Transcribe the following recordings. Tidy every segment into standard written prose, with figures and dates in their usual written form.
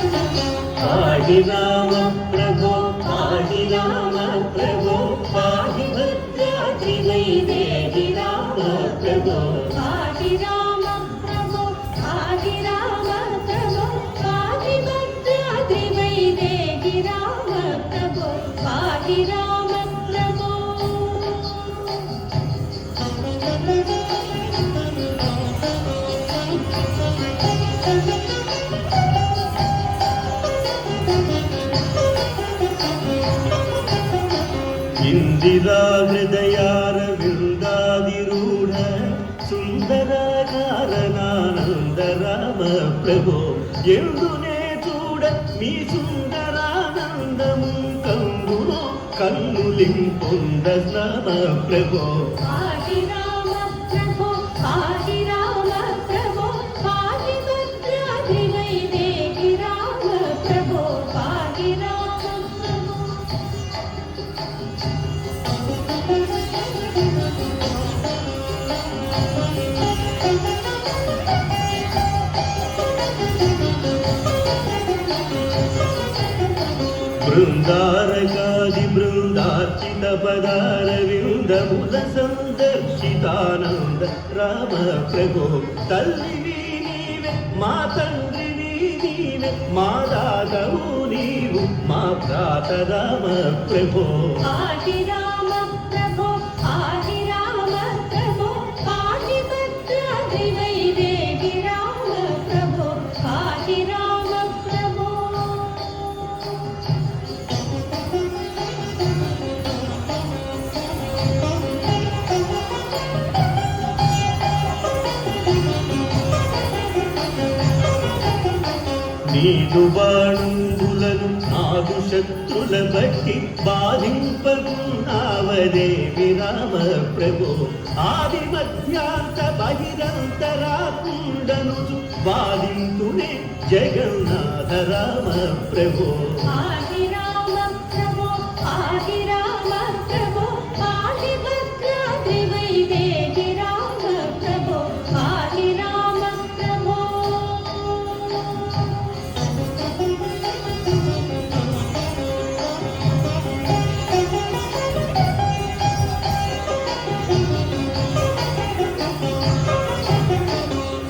पाहि राम प्रभो पाहि राम प्रभो पाहि भद्राद्रि वैदेहि राम प्रभो पाहि राम प्रभो पाहि राम प्रभो पाहि भद्राद्रि वैदेहि राम प्रभो पाहि राम प्रभो इंदिरा हृदयार वृंदादिरूढ़ सुंदराकारणानंद राम प्रभो ಎಂದುನೇ చూడ మీ సుందరానందము కందులో కన్నులింపొంద రామ ప్రభో పాहि राम प्रभो पाहि राम प्रभो पाहि भद्राद्रि वैदेहि राम प्रभो पाहि राम प्रभो బృందారకాది బృందార్చిత పదార విందముల సందర్శితానంద రామ ప్రభో తల్లివి నీవే మా తండ్రివి నీవే మా దాతవు నీవు మా భ్రాత రామ ప్రభో पाहि राम प्रभो पाहि राम प्रभो पाहि भद्राद्रि वैदेहि राम प्रभो पाहि राम प्रभो నీదు బాణువులను నాదు శత్రుల బట్టి బాధింపకున్నావదేవి రామ ప్రభో ఆది మధ్యాంత బహిరంతరాకుండను బాధింతునే జగన్నాథ రామ ప్రభో पाहि राम प्रभो पाहि राम प्रभो पाहि भद्राद्रि वैदेहि राम प्रभो पाहि राम प्रभो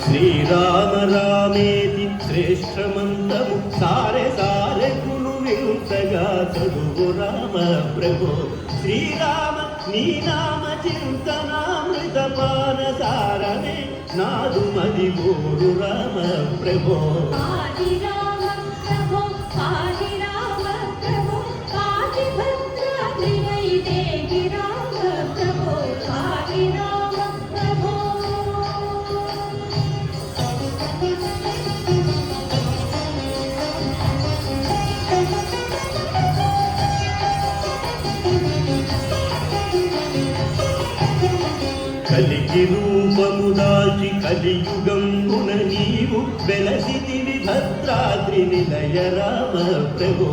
శ్రీరామ రామేతి శ్రేష్టమంతము సారె సారె కులు వింతగా చదువు రామ ప్రభో శ్రీరామ నీ నామ చింతనామృత పాన సారమే నాదు మది గోరు రామ ప్రభో पाहि राम प्रभो पाहि राम प्रभो पाहि भद्राद्रि वैदेहि राम प्रभो पाहि राम प्रभो కలికి రూపము దాల్చి కలియుగంబున నీవు వెలసితివి భద్రాద్రి నిలయ రామ ప్రభో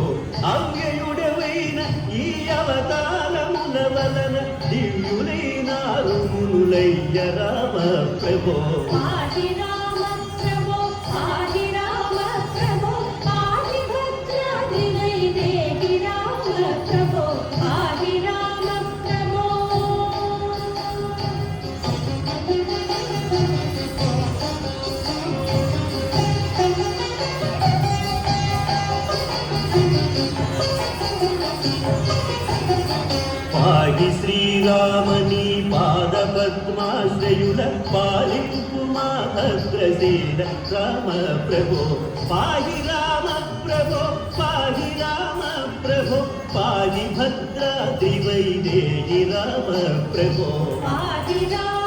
అవ్యయుడవైన ఈ అవతారముల వలన దివ్యులైనారు మునులయ్య రామ ప్రభో पाहि राम प्रभो पाहि राम प्रभो पाहि भद्राद्रि वैदेहि राम प्रभो पाहि राम प्रभो పాగి శ్రీరామని పాద పద్మాశ్రయుల పాలింపు మా భద్రసేన రామ ప్రభో పాగి రామ ప్రభో పాగి రామ ప్రభో పాగి భద్రాద్రి వైదేహి రామ ప్రభో पाहि राम